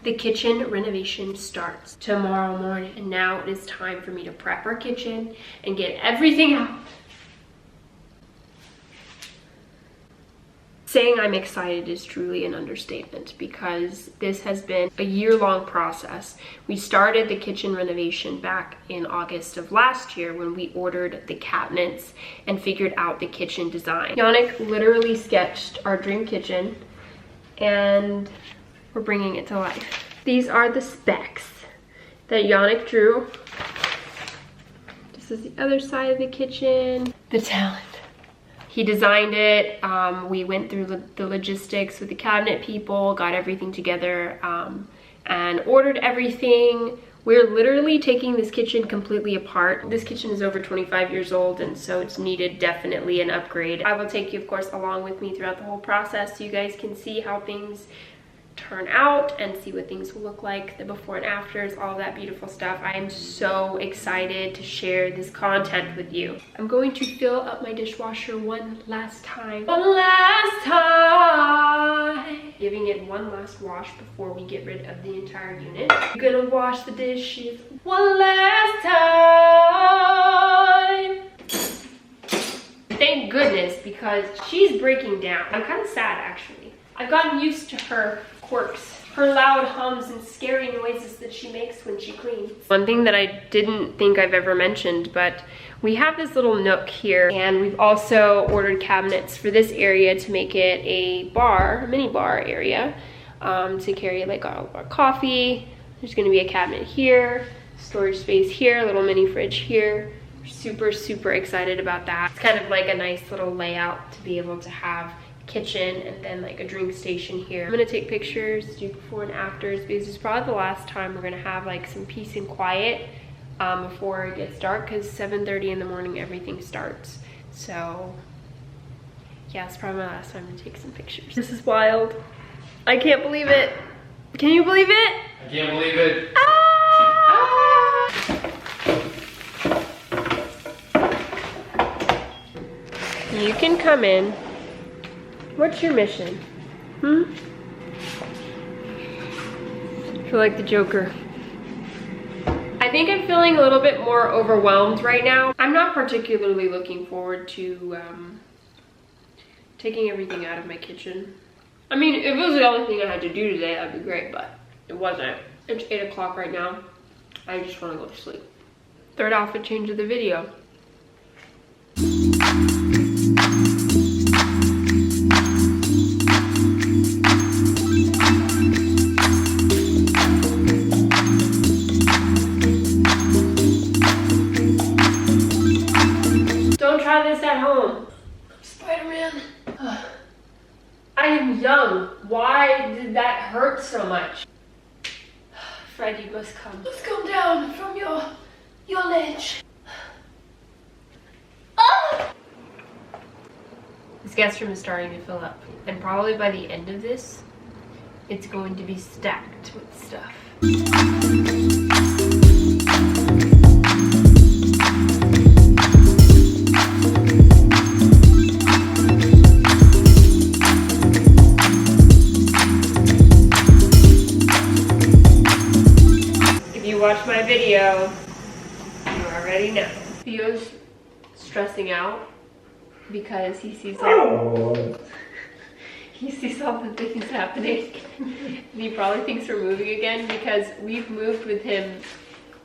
The kitchen renovation starts tomorrow morning, and now it is time for me to prep our kitchen and get everything out. Saying I'm excited is truly an understatement because this has been a year-long process. We started the kitchen renovation back in August of last year when we ordered the cabinets and figured out the kitchen design. Yannick literally sketched our dream kitchen and we're bringing it to life. These are the specs that Yannick drew. This is the other side of the kitchen. The talent. He designed it. We went through the logistics with the cabinet people, got everything together, and ordered everything. We're literally taking this kitchen completely apart. This kitchen is over 25 years old, and so it's needed definitely an upgrade. I will take you, of course, along with me throughout the whole process so you guys can see how things turn out and see what things will look like, the before and afters, all that beautiful stuff. I am so excited to share this content with you. I'm going to fill up my dishwasher one last time. One last time! Giving it one last wash before we get rid of the entire unit. I'm gonna wash the dishes one last time. Thank goodness, because she's breaking down. I'm kind of sad, actually. I've gotten used to her quirks, her loud hums and scary noises that she makes when she cleans. One thing that I didn't think I've ever mentioned, but we have this little nook here, and we've also ordered cabinets for this area to make it a bar, a mini bar area, to carry like all of our coffee. There's gonna be a cabinet here, storage space here, a little mini fridge here. Super, super excited about that. It's kind of like a nice little layout to be able to have kitchen and then like a drink station here. I'm gonna take pictures, do before and afters, because it's probably the last time we're gonna have like some peace and quiet before it gets dark, because 7:30 in the morning everything starts. So yeah, it's probably my last time to take some pictures. This is wild. I can't believe it. Can you believe it? I can't believe it. You can come in. What's your mission? I feel like the Joker. I think I'm feeling a little bit more overwhelmed right now. I'm not particularly looking forward to taking everything out of my kitchen. I mean, if it was the only thing I had to do today, that'd be great, but it wasn't. It's 8 o'clock right now. I just want to go to sleep. Third outfit change of the video. Don't try this at home. Spider-Man. I am young. Why did that hurt so much? Fred, you must come. Let's come down from your ledge. Ah! This guest room is starting to fill up, and probably by the end of this, it's going to be stacked with stuff. Watch my video, you already know. Theo's stressing out because he sees all the things happening. And he probably thinks we're moving again because we've moved with him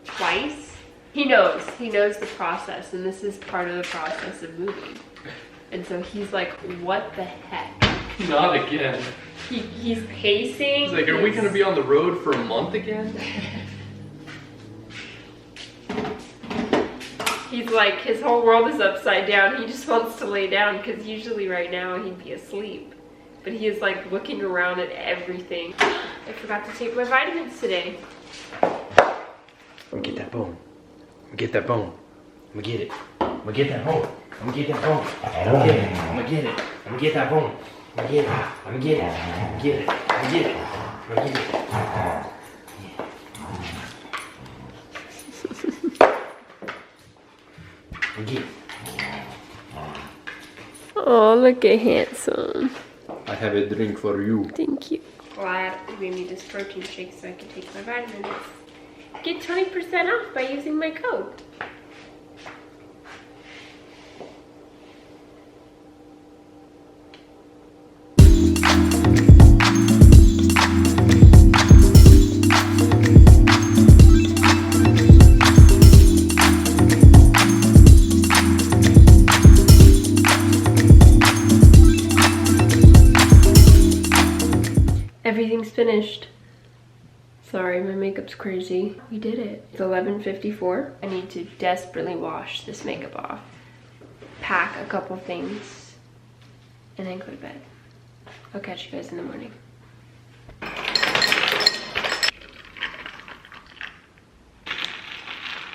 twice. He knows the process, and this is part of the process of moving. And so he's like, what the heck? Not again. He's pacing. He's like, are we gonna be on the road for a month again? He's like, his whole world is upside down. He just wants to lay down because usually right now he'd be asleep. But he is like looking around at everything. I forgot to take my vitamins today. Get that bone. Get that bone. I'm gonna get it. I'm gonna get that bone. I'm gonna get that bone. I'm gonna get it. I'm gonna get it. I'm gonna get that bone. I'm gonna get it. I'm gonna get it. I'm gonna get it. I'm gonna get it. I'm gonna get it. Oh, look at handsome. I have a drink for you. Thank you. glad you made me this protein shake so I can take my vitamins. Get 20% off by using my code. Everything's finished. Sorry, my makeup's crazy. We did it. It's 11:54. I need to desperately wash this makeup off, pack a couple things, and then go to bed. I'll catch you guys in the morning.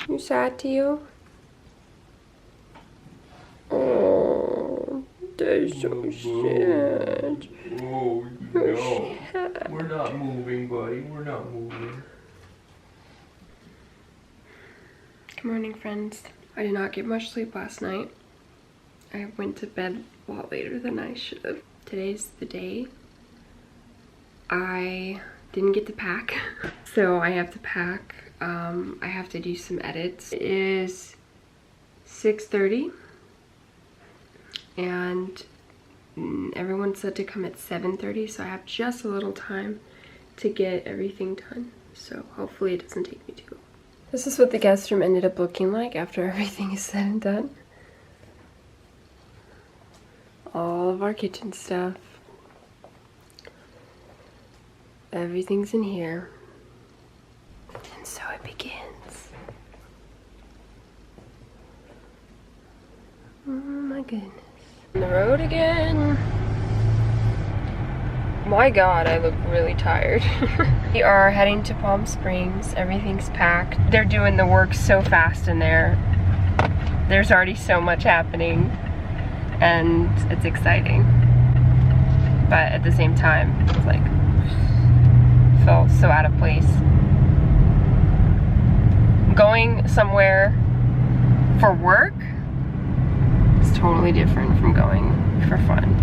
You sad, Tio? Oh, that's so sad. Oh, no. We're not moving, buddy. We're not moving. Good morning, friends. I did not get much sleep last night. I went to bed a lot later than I should have. Today's the day. I didn't get to pack, so I have to pack. I have to do some edits. It is 6:30, and everyone said to come at 7:30, so I have just a little time to get everything done. So hopefully it doesn't take me too long. This is what the guest room ended up looking like after everything is said and done. All of our kitchen stuff. Everything's in here. And so it begins. Oh my goodness. On the road again. My God, I look really tired. We are heading to Palm Springs. Everything's packed. They're doing the work so fast in there. There's already so much happening, and it's exciting. But at the same time, it's like, feel so out of place. Going somewhere for work is totally different from going for fun.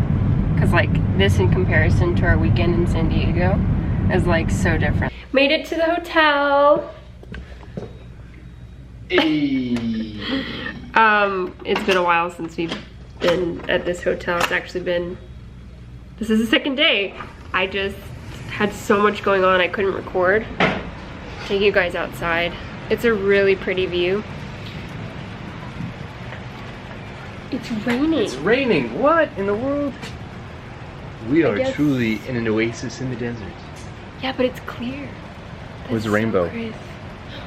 Cause like this in comparison to our weekend in San Diego is like so different. Made it to the hotel. Hey. It's been a while since we've been at this hotel. It's actually been, this is the second day. I just had so much going on I couldn't record. Take you guys outside. It's a really pretty view. It's raining. It's raining. What in the world? We are guess- truly in an oasis in the desert. Yeah, but it's clear. Where's the That's rainbow? crazy.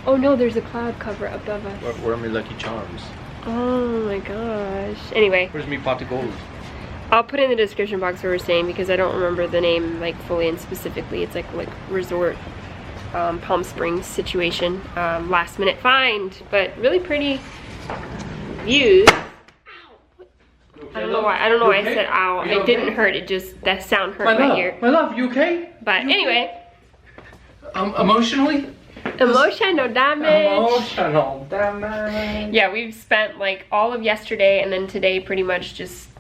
Oh no, there's a cloud cover above us. Where are my lucky charms? Oh my gosh. Anyway, Where's me pot of gold? I'll put in the description box what we're saying because I don't remember the name like fully and specifically. It's like resort Palm Springs situation. Last minute find, but really pretty views. I don't know why. I don't know why I said ow. It didn't hurt. It just, that sound hurt my ear. My love, you okay? But anyway, Emotionally? emotional damage. Emotional damage. Yeah, we've spent like all of yesterday and then today pretty much just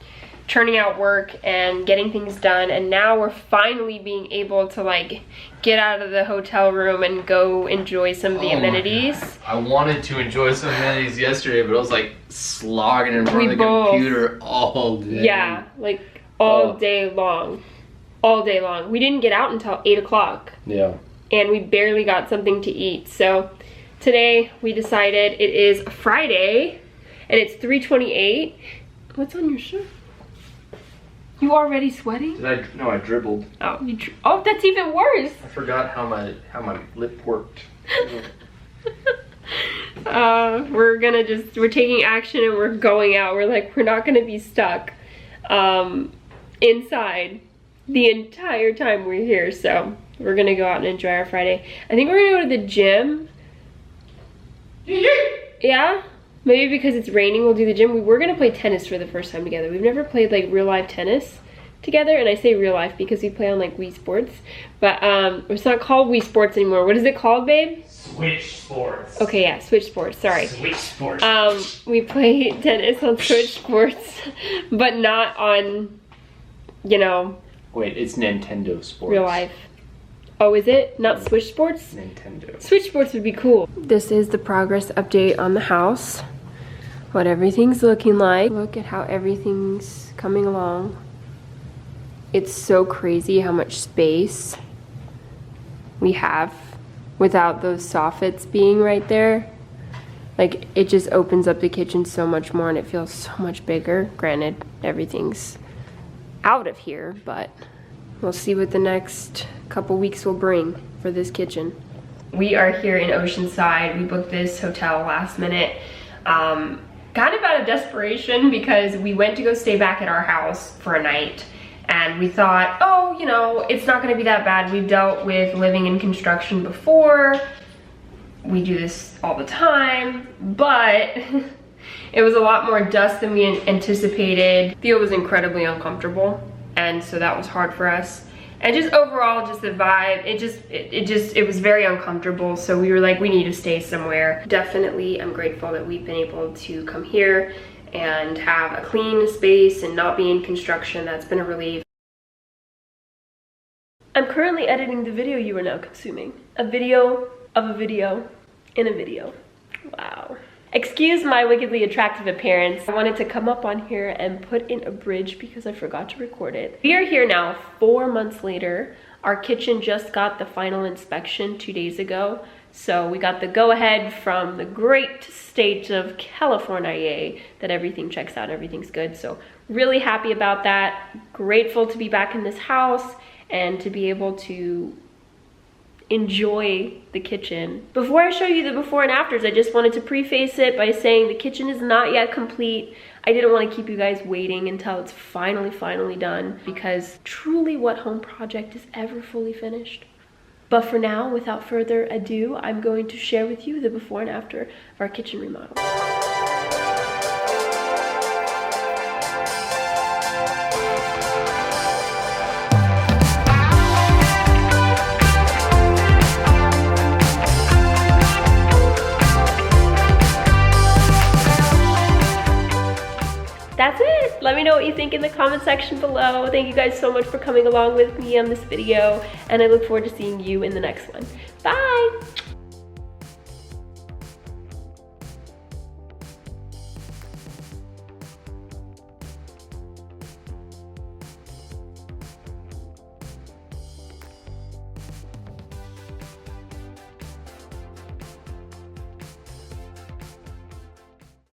churning out work and getting things done, and now we're finally being able to like get out of the hotel room and go enjoy some of the amenities. I wanted to enjoy some amenities yesterday, but I was like slogging in front of the computer all day. Yeah, like all day long. All day long. We didn't get out until 8 o'clock. Yeah. And we barely got something to eat. So today we decided it is Friday and it's 3:28. What's on your shirt? You already sweating? No, I dribbled. Oh, oh, that's even worse. I forgot how my lip worked. We're taking action and we're going out. We're like, we're not gonna be stuck inside the entire time we're here. So we're gonna go out and enjoy our Friday. I think we're gonna go to the gym. Yeah? Maybe because it's raining, we'll do the gym. We were gonna play tennis for the first time together. We've never played like real life tennis together, and I say real life because we play on like Wii Sports. But it's not called Wii Sports anymore. What is it called, babe? Switch Sports. Okay, yeah, Switch Sports, sorry. Switch Sports. We play tennis on Switch Sports, but not on, you know, Wait, it's Nintendo Sports. real life. Oh, is it? Not Switch Sports? Nintendo. Switch Sports would be cool. This is the progress update on the house. What everything's looking like. Look at how everything's coming along. It's so crazy how much space we have without those soffits being right there. Like, it just opens up the kitchen so much more and it feels so much bigger. Granted, everything's out of here, but we'll see what the next couple weeks will bring for this kitchen. We are here in Oceanside. We booked this hotel last minute. Kind of out of desperation because we went to go stay back at our house for a night. And we thought, oh, you know, it's not gonna be that bad. We've dealt with living in construction before. We do this all the time, but it was a lot more dust than we anticipated. Theo was incredibly uncomfortable, and so that was hard for us. And just overall, just the vibe, it was very uncomfortable. So we were like, we need to stay somewhere. Definitely, I'm grateful that we've been able to come here and have a clean space and not be in construction. That's been a relief. I'm currently editing the video you are now consuming. A video of a video in a video. Wow. Excuse my wickedly attractive appearance. I wanted to come up on here and put in a bridge because I forgot to record it. We are here now 4 months later. Our kitchen just got the final inspection 2 days ago. So we got the go-ahead from the great state of California that everything checks out, everything's good. So really happy about that. Grateful to be back in this house and to be able to enjoy the kitchen. Before I show you the before and afters, I just wanted to preface it by saying the kitchen is not yet complete. I didn't want to keep you guys waiting until it's finally done, because truly, what home project is ever fully finished? But for now, without further ado, I'm going to share with you the before and after of our kitchen remodel. That's it. Let me know what you think in the comment section below. Thank you guys so much for coming along with me on this video, and I look forward to seeing you in the next one. Bye.